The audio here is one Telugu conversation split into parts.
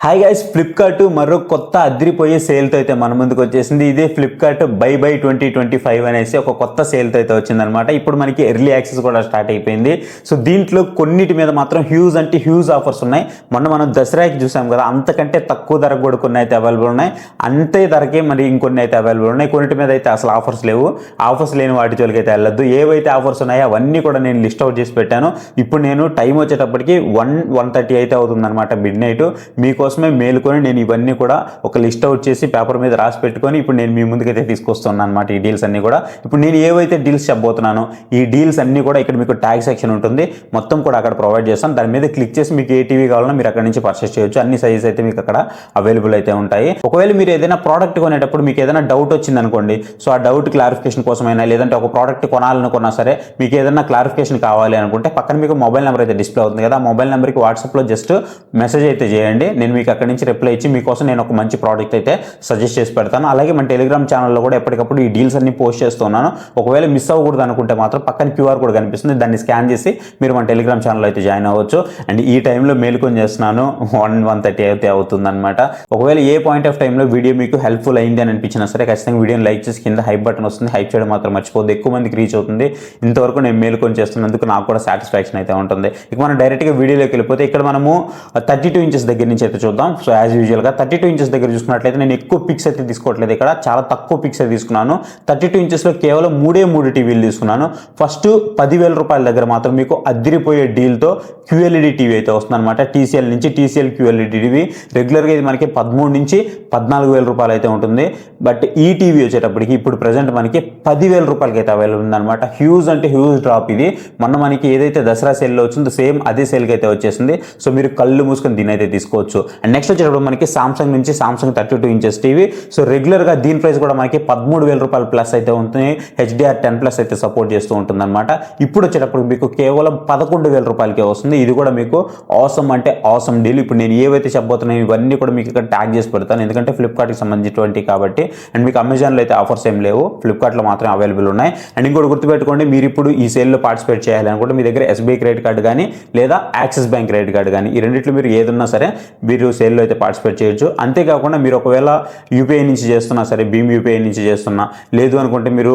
హాయ్ గైస్, ఫ్లిప్కార్ట్ మరో కొత్త అదిరిపోయే సేల్తో అయితే మన ముందుకు వచ్చేసింది. ఇదే ఫ్లిప్కార్ట్ బై 2025 అనేసి ఒక కొత్త సేల్తో అయితే వచ్చిందనమాట. ఇప్పుడు మనకి ఎర్లీ యాక్సెస్ కూడా స్టార్ట్ అయిపోయింది. సో దీంట్లో కొన్నిటి మీద మాత్రం హ్యూజ్ ఆఫర్స్ ఉన్నాయి. మనం దసరాకి చూసాం కదా, అంతకంటే తక్కువ ధరకు కూడా కొన్ని అయితే అవైలబుల్ ఉన్నాయి. అంతే ధరకే మరి ఇంకొన్ని అయితే అవైలబుల్ ఉన్నాయి. కొన్నిటి మీద అయితే అసలు ఆఫర్స్ లేవు. ఆఫర్స్ లేని వాటి జోలికి అయితే వెళ్ళొద్దు. ఏవైతే ఆఫర్స్ ఉన్నాయో అవన్నీ కూడా నేను లిస్ట్ అవుట్ చేసి పెట్టాను. ఇప్పుడు నేను టైం వచ్చేటప్పటికి 1:30 అయితే అవుతుందన్నమాట, మిడ్ నైట్. మీకోసమే మేలుకొని నేను ఇవన్నీ కూడా ఒక లిస్ట్ అవుట్ చేసి పేపర్ మీద రాసి పెట్టుకొని ఇప్పుడు నేను మీ ముందుకైతే తీసుకొస్తున్నాను అనమాట. ఈ డీల్స్ అన్ని కూడా ఇప్పుడు నేను ఏవైతే డీల్స్ చెప్పబోతున్నానో ఈ డీల్స్ అన్ని కూడా ఇక్కడ మీకు ట్యాగ్ సెక్షన్ ఉంటుంది, మొత్తం కూడా అక్కడ ప్రొవైడ్ చేస్తాను. దాని మీద క్లిక్ చేసి మీకు ఏ టీవీ కావాలన్నా మీరు అక్కడ నుంచి పర్చేస్ చేయొచ్చు. అన్ని సైజెస్ అయితే మీకు అక్కడ అవైలబుల్ అయితే ఉంటాయి. ఒకవేళ మీరు ఏదైనా ప్రోడక్ట్ కొనేటప్పుడు మీకు ఏదైనా డౌట్ వచ్చింది అనుకోండి, సో ఆ డౌట్ క్లారిఫికేషన్ కోసమైనా లేదంటే ఒక ప్రోడక్ట్ కొనాలనుకున్నా సరే మీకు ఏదైనా క్లారిఫికేషన్ కావాలి అనుకుంటే పక్కన మీకు మొబైల్ నెంబర్ అయితే డిస్ప్లే అవుతుంది కదా, ఆ మొబైల్ నెంబర్కి వాట్సాప్లో జస్ట్ మెసేజ్ అయితే చేయండి. నేను మీకు అక్కడ నుంచి రిప్లై ఇచ్చి మీకోసం నేను ఒక మంచి ప్రోడక్ట్ అయితే సజెస్ట్ చేసి పెడతాను. అలాగే మన టెలిగ్రామ్ ఛానల్లో కూడా ఎప్పటికప్పుడు ఈ డీల్స్ అన్ని పోస్ట్ చేస్తున్నాను. ఒకవేళ మిస్ అవ్వకూడదు అనుకుంటే మాత్రం పక్కన క్యూఆర్ కోడ్ కనిపిస్తుంది, దాన్ని స్కాన్ చేసి మీరు మన టెలిగ్రామ్ ఛానల్లో అయితే జాయిన్ అవ్వచ్చు. అండ్ ఈ టైంలో మేలుకొని చేస్తున్నాను, 1:30 అయితే అవుతుంది అనమాట. ఒకవేళ ఏ పాయింట్ ఆఫ్ టైంలో వీడియో మీకు హెల్ప్ఫుల్ అయింది అని అనిపించినా సరే ఖచ్చితంగా వీడియోని లైక్ చేసి కింద హైప్ బటన్ వస్తుంది, హైప్ చేయడం మాత్రం మర్చిపోద్దు. ఎక్కువ మందికి రీచ్ అవుతుంది. ఇంతవరకు నేను మేలుకొని చేస్తున్నందుకు నాకు కూడా సాటిస్ఫాక్షన్ అయితే ఉంటుంది. ఇక మనం డైరెక్ట్గా వీడియోలోకి వెళ్ళిపోతే ఇక్కడ మనము 32 ఇంచెస్ దగ్గర నుంచి అయితే చూద్దాం. సో యాజ్ యూజువల్గా 32 ఇంచెస్ దగ్గర చూసుకున్నట్లయితే నేను ఎక్కువ పిక్స్ అయితే తీసుకోవట్లేదు, ఇక్కడ చాలా తక్కువ పిక్స్ అయితే తీసుకున్నాను. 32 ఇంచెస్లో కేవలం 3 టీవీలు తీసుకున్నాను. ఫస్ట్ 10,000 రూపాయల దగ్గర మాత్రం మీకు అదిరిపోయే డీల్తో QLED టీవీ అయితే వస్తుంది అనమాట. TCL నుంచి TCL QLED టీవీ రెగ్యులర్గా ఇది మనకి 13 నుంచి 14,000 రూపాయలు అయితే ఉంటుంది. బట్ ఈ టీవీ వచ్చేటప్పటికి ఇప్పుడు ప్రజెంట్ మనకి 10,000 రూపాయలకి అయితే అవైలబుల్ ఉందన్నమాట. హ్యూజ్ అంటే హ్యూజ్ డ్రాప్ ఇది. మనకి ఏదైతే దసరా సేల్లో వచ్చిందో సేమ్ అదే సేల్కి అయితే వచ్చేసింది. సో మీరు కళ్ళు మూసుకొని దీని అయితే తీసుకోవచ్చు. అండ్ నెక్స్ట్ వచ్చేటప్పుడు మనకి సామ్సంగ్ నుంచి సామ్సంగ్ 32 ఇంచెస్ టీవీ. సో రెగ్యులర్గా దీని ప్రైస్ కూడా మనకి 13,000 రూపాయలు ప్లస్ అయితే ఉంటుంది. HDR10+ అయితే సపోర్ట్ చేస్తూ ఉంటుంది అనమాట. ఇప్పుడు వచ్చేటప్పుడు మీకు కేవలం 11,000 రూపాయలకే వస్తుంది. ఇది కూడా మీకు ఆసమ్ అంటే ఆసమ్ డీల్. ఇప్పుడు నేను ఏవైతే చెప్పబోతున్నాయో ఇవన్నీ కూడా మీకు ఇక్కడ ట్యాగ్ చేసి పెడతాను, ఎందుకంటే ఫ్లిప్కార్ట్కి సంబంధించినటువంటి కాబట్టి. అండ్ మీకు అమెజాన్లో అయితే ఆఫర్స్ ఏం లేవు, ఫ్లిప్కార్ట్లో మాత్రం అవైలబుల్ ఉన్నాయి. అండ్ ఇంకోటి గుర్తుపెట్టుకోండి, మీరు ఇప్పుడు ఈ సేల్లో పార్టిసిపేట్ చేయాలి అనుకుంటే మీ దగ్గర SBI క్రెడిట్ కార్డు కానీ లేదా యాక్సిస్ బ్యాంక్ క్రెడిట్ కార్డు కానీ ఈ రెండిట్లో మీరు ఏదున్నా సరే మీరు సేల్లో అయితే పార్టిసిపేట్ చేయొచ్చు. అంతేకాకుండా మీరు ఒకవేళ UPI నుంచి చేస్తున్నా సరే, భీమ్ UPI నుంచి చేస్తున్నా, లేదు అనుకుంటే మీరు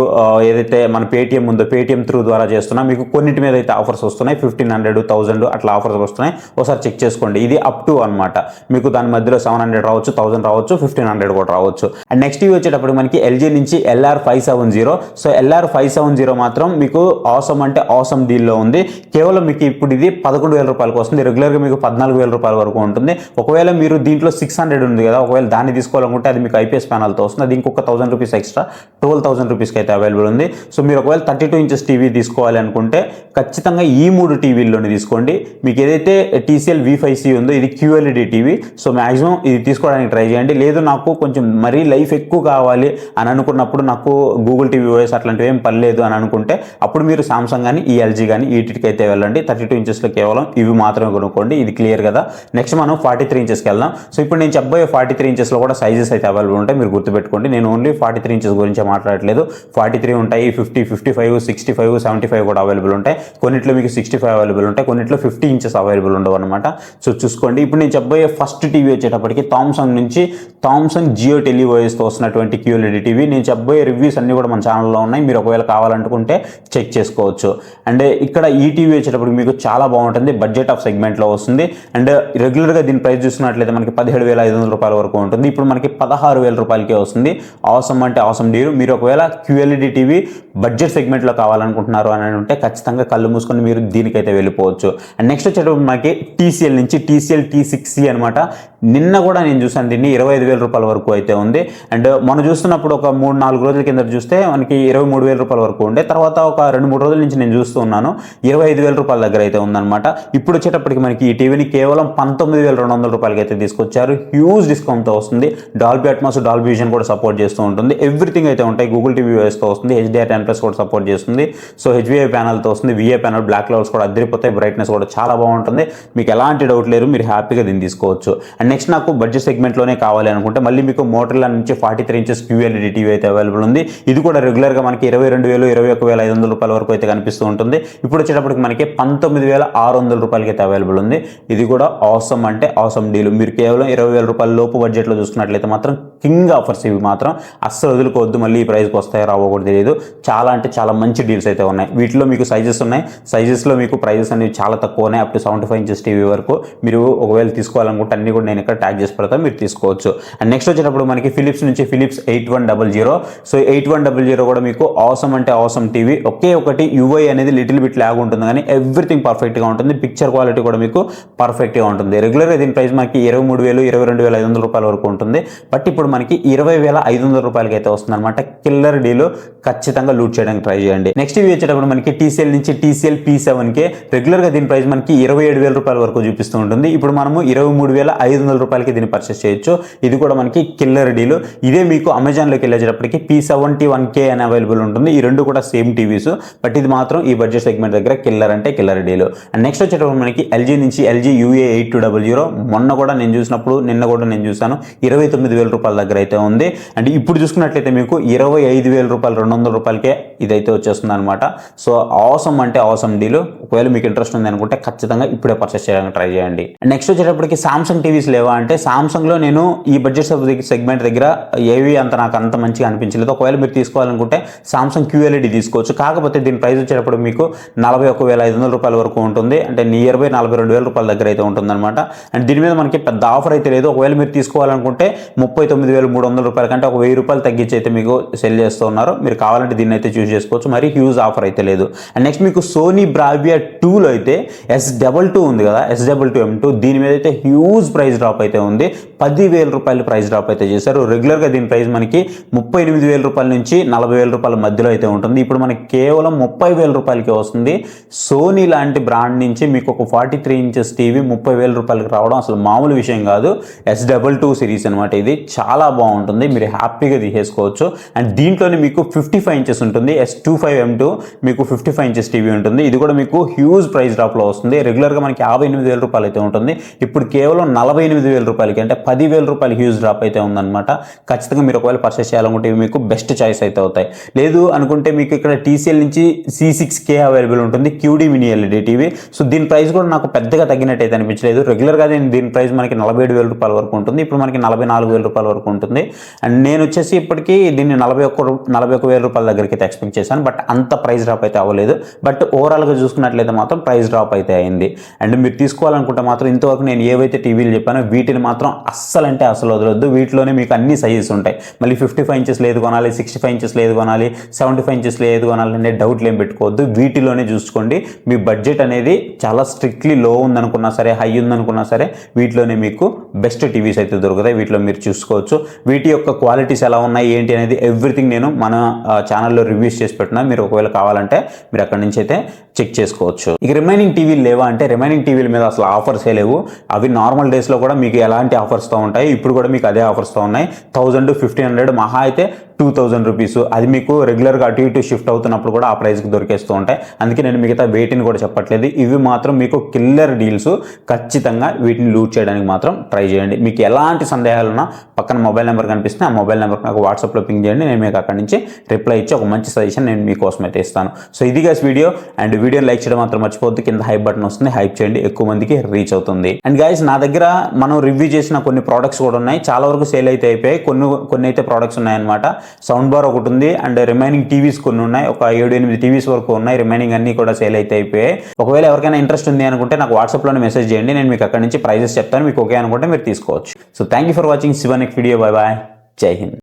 ఏదైతే మన పేటిఎం ఉందో పేటిఎం త్రూ ద్వారా చేస్తున్నా మీకు కొన్నిటి మీద అయితే ఆఫర్స్ వస్తున్నాయి. 1,500, 1,000 అట్లా ఆఫర్స్ వస్తున్నాయి. ఒకసారి చెక్ చేసుకోండి. ఇది అప్ టు అనమాట. మీకు దాని మధ్యలో 700 రావచ్చు, 1,000 రావచ్చు, 1,500 కూడా రావచ్చు. అండ్ నెక్స్ట్ ఇవి వచ్చేటప్పుడు మనకి LG నుంచి LR570. సో LR570 మాత్రం మీకు ఆసమ్ అంటే ఆసమ్ డీల్లో ఉంది. కేవలం మీకు ఇప్పుడు ఇది 11,000 రూపాయలకు వస్తుంది. రెగ్యులర్గా మీకు 14,000 రూపాయల వరకు ఉంటుంది. ఒకవేళ మీరు దీంట్లో 600 ఉంది కదా, ఒకవేళ దాన్ని తీసుకోవాలనుకుంటే అది మీకు IPS ప్యానల్తో వస్తుంది. అది ఇంకొక 1,000 రూపీస్ ఎక్స్ట్రా, 12,000 రూపీస్కి అయితే అవైలబుల్ ఉంది. సో మీరు ఒకవేళ 32 ఇంచెస్ టీవీ తీసుకోవాలి అనుకుంటే ఖచ్చితంగా ఈ 3 టీవీల్లోనే తీసుకోండి. మీకు ఏదైతే TCL V5C ఉందో ఇది QLED టీవీ. సో మ్యాక్సిమం ఇది తీసుకోవడానికి ట్రై చేయండి. లేదు నాకు కొంచెం మరీ లైఫ్ ఎక్కువ కావాలి అని అనుకున్నప్పుడు, నాకు గూగుల్ టీవీ OS అట్లాంటివి ఏం పర్లేదు అని అనుకుంటే అప్పుడు మీరు సామ్సంగ్ కానీ ఈ LG కానీ వీటికి అయితే వెళ్ళండి. 32 ఇంచెస్లో కేవలం ఇవి మాత్రమే కొనుక్కోండి. ఇది క్లియర్ కదా. నెక్స్ట్ మనం 43 ఇంచెస్కి వెళ్దాం. సో ఇప్పుడు నేను చెప్పబోయే 43 ఇంచెస్లో కూడా సైజెస్ అయితే అవైలబుల్ ఉంటాయి, మీరు గుర్తుపెట్టుకోండి. నేను ఓన్లీ 43 ఇంచెస్ గురించి మాట్లాడట్లేదు. 43 ఉంటాయి, 50, 55, 65, 75 కూడా అవైలబుల్ ఉంటాయి. కొన్నిట్లో మీకు 65 అవైలబుల్ ఉంటాయి, కొన్నిట్లో 50 ఇంచెస్ అవైలబుల్ ఉండవు అనమాట. సో చూసుకోండి. ఇప్పుడు నేను చెప్పబోయే ఫస్ట్ టీవీ వచ్చేటప్పటికి థామ్సంగ్ నుంచి థామ్సంగ్ జియో టెలివాయిస్తో వస్తున్నటువంటి QLED టీవీ. నేను చెప్పబోయే రివ్యూస్ అన్ని కూడా మన ఛానల్లో ఉన్నాయి, మీరు ఒకవేళ కావాలనుకుంటే చెక్ చేసుకోవచ్చు. అండ్ ఇక్కడ ఈ టీవీ వచ్చేటప్పుడు మీకు చాలా బాగుంటుంది, బడ్జెట్ ఆఫ్ సెగ్మెంట్లో వస్తుంది. అండ్ రెగ్యులర్గా దీని ప్రైస్ చూసినట్లయితే మనకి 17,500 రూపాయల వరకు ఉంటుంది. ఇప్పుడు మనకి 16,000 రూపాయలకే వస్తుంది. ఆసమ్ అంటే ఆసమ్ డీల్. మీరు ఒకవేళ QLED టీవీ బడ్జెట్ సెగ్మెంట్లో కావాలనుకుంటున్నారు అని ఉంటే ఖచ్చితంగా కళ్ళు మూసుకొని మీరు దీనికైతే వెళ్ళిపోవచ్చు. అండ్ నెక్స్ట్ వచ్చేటప్పుడు మనకి TCL నుంచి TCL T6C అనమాట. నిన్న కూడా నేను చూసాను, దీన్ని 25,000 రూపాయల వరకు అయితే ఉంది. అండ్ మనం చూస్తున్నప్పుడు ఒక 3-4 రోజుల కింద చూస్తే మనకి 23,000 రూపాయల వరకు ఉండే, తర్వాత ఒక 2-3 రోజుల నుంచి నేను చూస్తూ ఉన్నాను 25,000 రూపాయల దగ్గర అయితే ఉందన్నమాట. ఇప్పుడు వచ్చేటప్పటికి మనకి ఈ టీవీని కేవలం 19,200 రూపాయలకి అయితే తీసుకొచ్చారు. హ్యూజ్ డిస్కౌంట్తో వస్తుంది. డాల్బీ అట్మాస్, డాల్బీ విజన్ కూడా సపోర్ట్ చేస్తూ ఉంటుంది. ఎవ్రీథింగ్ అయితే ఉంటాయి. గూగుల్ టీవీ OSతో వస్తుంది. HDR10+ కూడా సపోర్ట్ చేస్తుంది. సో HVI ప్యానల్తో వస్తుంది. VA ప్యానల్, బ్లాక్ లెవెల్స్ కూడా అదిరిపోతాయి. బ్రైట్నెస్ కూడా చాలా బాగుంటుంది. మీకు ఎలాంటి డౌట్ లేరు, మీరు హ్యాపీగా దీన్ని తీసుకోవచ్చు. అండ్ నెక్స్ట్ నాకు బడ్జెట్ సెగ్మెంట్లోనే కావాలి అనుకుంటే మళ్ళీ మీకు మోటరోలా నుంచి 43 ఇంచెస్ QLED టీవీ అయితే అవైలబుల్ ఉంది. ఇది కూడా రెగ్యులర్గా మనకి 22,000, 21,500 రూపాయల వరకు అయితే కనిపిస్తూ ఉంటుంది. ఇప్పుడు వచ్చేటప్పటికి మనకి 19,600 రూపాయలకి అయితే అవైలబుల్ ఉంది. ఇది కూడా ఆసమ్ అంటే ఆసమ్ డీల్. డీల్. మీరు కేవలం 20,000 రూపాయల లోపు బడ్జెట్లో చూసుకున్నట్లయితే మాత్రం కింగ్ ఆఫర్స్ ఇవి మాత్రం అస్సలు వదులుకోవద్దు. మళ్ళీ ఈ ప్రైస్కి వస్తాయో రావో కూడా తెలియదు. చాలా అంటే చాలా మంచి డీల్స్ అయితే ఉన్నాయి. వీటిలో మీకు సైజెస్ ఉన్నాయి. సైజెస్లో మీకు ప్రైజెస్ అనేవి చాలా తక్కువ ఉన్నాయి. అప్ టు 75 ఇంచెస్ టీవీ వరకు మీరు ఒకవేళ తీసుకోవాలనుకుంటే అన్ని కూడా నేను ఇక్కడ ట్యాగ్ చేసి పెడతాను, మీరు తీసుకోవచ్చు. అండ్ నెక్స్ట్ వచ్చేటప్పుడు మనకి ఫిలిప్స్ నుంచి ఫిలిప్స్ 8100. సో 8100 కూడా మీకు అవసరం అంటే అవసరం టీవీ. ఒకే ఒకటి యూఐ అనేది లిటిల్ బిట్ లాగ్ ఉంటుంది, కానీ ఎవ్రీథింగ్ పర్ఫెక్ట్గా ఉంటుంది. పిక్చర్ క్వాలిటీ కూడా మీకు పర్ఫెక్ట్గా ఉంటుంది. రెగ్యులర్గా దీని ప్రైస్ మనకి 23,000 22,500 రూపాయల వరకు ఉంటుంది. బట్ ఇప్పుడు మనకి 20,500 రూపాయలకి అయితే వస్తుంది అనమాట. కిల్లర్ డీల్, ఖచ్చితంగా లూట్ చేయడానికి ట్రై చేయండి. నెక్స్ట్ ఇవి వచ్చేటప్పుడు మనకి టీసీఎల్ నుంచి టీసీఎల్ P7K. రెగ్యులర్గా దీని ప్రైస్ మనకి 27,000 రూపాయల వరకు చూపిస్తూ ఉంటుంది. ఇప్పుడు మనము 23,500 రూపాయలకి దీన్ని పర్చేస్ చేయొచ్చు. ఇది కూడా మనకి కిల్లర్ డీల్. ఇదే మీకు అమెజాన్లోకి వెళ్ళేటప్పటికి P71K అని అవైలబుల్ ఉంటుంది. ఈ రెండు కూడా సేమ్ టీవీస్, బట్ ఇది మాత్రం ఈ బడ్జెట్ సెగ్మెంట్ దగ్గర కిల్లర్ అంటే కిల్లర్ డీల్. అండ్ నెక్స్ట్ వచ్చేటప్పుడు మనకి ఎల్జీ నుంచి ఎల్జీ UA8200. మొన్న కూడా నేను చూసినప్పుడు, నిన్న కూడా నేను చూసాను, 29,000 రూపాయల దగ్గర అయితే ఉంది. అండ్ ఇప్పుడు చూసుకున్నట్లయితే మీకు 25,000 రూపాయలు 200 రూపాయలకే ఇదైతే వచ్చేస్తుంది అనమాట. సో అవసరం అంటే అవసరం డీల్. ఒకవేళ మీకు ఇంట్రెస్ట్ ఉంది అనుకుంటే ఖచ్చితంగా ఇప్పుడే పర్చేస్ చేయడానికి ట్రై చేయండి. నెక్స్ట్ వచ్చేటప్పటికి సామ్సంగ్ టీవీస్ లేవా అంటే, సామ్సంగ్లో నేను ఈ బడ్జెట్ సెగ్మెంట్ దగ్గర ఏవి నాకు అంత మంచిగా అనిపించలేదు. ఒకవేళ మీరు తీసుకోవాలనుకుంటే సామ్సంగ్ QLED తీసుకోవచ్చు. కాకపోతే దీని ప్రైస్ వచ్చేటప్పుడు మీకు 41,500 రూపాయల వరకు ఉంటుంది. అంటే నియర్ బై 42,000 రూపాయల దగ్గర అయితే ఉంటుంది అనమాట. అండ్ దీని మీద మనకి పెద్ద ఆఫర్ అయితే లేదు. ఒకవేళ మీరు తీసుకోవాలనుకుంటే 39,300 రూపాయల కంటే ఒక 1000 రూపాయలు తగ్గించి అయితే మీకు సెల్ చేస్తూ ఉన్నారు. మీరు కావాలంటే దీన్ని అయితే చూస్ చేసుకోవచ్చు. మరి హ్యూజ్ ఆఫర్ అయితే లేదు. అండ్ నెక్స్ట్ మీకు సోనీ బ్రావియా 2లో అయితే S22 ఉంది కదా, S22M2, దీని మీద అయితే హ్యూజ్ ప్రైస్ డ్రాప్ అయితే ఉంది. 10,000 రూపాయలు ప్రైస్ డ్రాప్ అయితే చేశారు. రెగ్యులర్గా దీని ప్రైస్ మనకి 38,000 రూపాయల నుంచి 40,000 రూపాయల మధ్యలో అయితే ఉంటుంది. ఇప్పుడు మనకి కేవలం 30,000 రూపాయలకి వస్తుంది. సోనీ లాంటి బ్రాండ్ నుంచి మీకు ఒక 43 ఇంచెస్ టీవీ 30,000 రూపాయలకి రావడం అసలు మామూలు విషయం కాదు. S22 సిరీస్ అనమాట. ఇది చాలా బాగుంటుంది, మీరు హ్యాపీగా తీసేసుకోవచ్చు. అండ్ దీంట్లోనే మీకు 55 ఇంచెస్ ఉంటుంది. S25M2 మీకు 55 ఇంచెస్ టీవీ ఉంటుంది. ఇది కూడా మీకు హ్యూజ్ ప్రైస్ డ్రాప్లో వస్తుంది. రెగ్యులర్గా మనకి 58,000 రూపాయలు అయితే ఉంటుంది. ఇప్పుడు కేవలం 48,000 రూపాయలకి, అంటే 10,000 రూపాయలు హ్యూజ్ డ్రాప్ అయితే ఉందన్నమాట. ఖచ్చితంగా మీరు ఒకవేళ పర్చేస్ చేయాలనుకుంటే ఇవి మీకు బెస్ట్ చాయిస్ అయితే అవుతాయి. లేదు అనుకుంటే మీకు ఇక్కడ TCL నుంచి C6K అవైలబుల్ ఉంటుంది, QD mini LED TV. So దీని ప్రైస్ కూడా నాకు పెద్దగా తగ్గినట్టు అయితే అనిపించలేదు. రెగ్యులర్గా దీని ప్రైస్ మనకి 47,000 రూపాయల వరకు ఉంటుంది. ఇప్పుడు మనకి 44,000 రూపాయల వరకు ఉంటుంది. అండ్ నేను వచ్చేసి ఇప్పటికీ దీన్ని 41,000 రూపాయల దగ్గరికి అయితే ఎక్స్పెక్ట్ చేశాను. బట్ అంత ప్రైస్ డ్రాప్ అయితే అవ్వలేదు. బట్ ఓవరాల్గా చూసుకున్నట్లయితే మాత్రం ప్రైస్ డ్రాప్ అయితే అయింది. అండ్ మీరు తీసుకోవాలనుకుంటే మాత్రం ఇంతవరకు నేను ఏవైతే టీవీలు చెప్పానో వీటిని మాత్రం అస్సలు అంటే అసలు వదలొద్దు. వీటిలోనే మీకు అన్ని సైజెస్ ఉంటాయి. మళ్ళీ 55 ఇంచెస్ లేదు కొనాలి, 65 ఇంచెస్ లేదు కొనాలి, 75 ఇంచెస్ లేదు కొనాలి అనే డౌట్లు ఏం పెట్టుకోవద్దు. వీటిలోనే చూసుకోండి. మీ బడ్జెట్ అనేది చాలా స్ట్రిక్ట్లీ లో ఉందనుకున్నా సరే, హై ఉందనుకున్నా సరే, వీటిలోనే మీకు బెస్ట్ టీవీస్ అయితే దొరుకుతాయి. వీటిలో మీరు చూసుకోవచ్చు. వీటి యొక్క క్వాలిటీస్ ఎలా ఉన్నాయి ఏంటి అనేది ఎవ్రీథింగ్ నేను మన ఛానల్లో రివ్యూస్ చేసి పెట్టినా. మీరు ఒకవేళ కావాలంటే మీరు అక్కడి నుంచి అయితే చెక్ చేసుకోవచ్చు. ఇక రిమైనింగ్ టీవీలు లేవా అంటే, రిమైనింగ్ టీవీల మీద అసలు ఆఫర్సే లేవు. అవి నార్మల్ డేస్లో కూడా మీకు ఎలాంటి ఆఫర్స్తో ఉంటాయి, ఇప్పుడు కూడా మీకు అదే ఆఫర్స్తో ఉన్నాయి. 1,000 to 1,500, మహా అయితే 2,000 రూపీస్. అది మీకు రెగ్యులర్గా అటు ఇటు షిఫ్ట్ అవుతున్నప్పుడు కూడా ఆ ప్రైస్కి దొరికేస్తూ ఉంటాయి. అందుకే నేను మిగతా వెయిట్ని కూడా చెప్పట్లేదు. ఇవి మాత్రం మీకు కిల్లర్ డీల్స్. ఖచ్చితంగా వీటిని లూట్ చేయడానికి మాత్రం ట్రై చేయండి. మీకు ఎలాంటి సందేహాలున్నా పక్కన మొబైల్ నెంబర్ కనిపిస్తే ఆ మొబైల్ నెంబర్కి నాకు వాట్సాప్లో పింగ్ చేయండి. నేను మీకు అక్కడి నుంచి రిప్లై ఇచ్చి ఒక మంచి సజెషన్ నేను మీకోసం అయితే ఇస్తాను. సో ఇది గైస్ వీడియో. అండ్ వీడియోని లైక్ చేయడం మాత్రం మర్చిపోవద్దు. కింద హైప్ బటన్ వస్తుంది, హైప్ చేయండి, ఎక్కువ మందికి రీచ్ అవుతుంది. అండ్ గైస్ నా దగ్గర మనం రివ్యూ చేసిన కొన్ని ప్రోడక్ట్స్ కూడా ఉన్నాయి. చాలా వరకు సేల్ అయితే అయిపోయాయి. కొన్ని అయితే ప్రోడక్ట్స్ ఉన్నాయన్నమాట. సౌండ్ బార్ ఒకటి ఉంది. అండ్ రిమైనింగ్ టీవీస్ కొన్ని ఉన్నాయి. ఒక 7-8 టీవీస్ వరకు ఉన్నాయి. రిమైనింగ్ అన్ని కూడా సేల్ అయితే అయిపోయాయి. ఒకవేళ ఎవరికైనా ఇంట్రెస్ట్ ఉంది అనుకుంటే నాకు వాట్సాప్లోనే మెసేజ్ చేయండి. నేను మీకు అక్కడి నుంచి ప్రైజెస్ చెప్తాను. మీకు ఓకే అనుకుంటే మీరు తీసుకోవచ్చు. So thank you for watching. శివ next video. Bye bye. Jai Hind.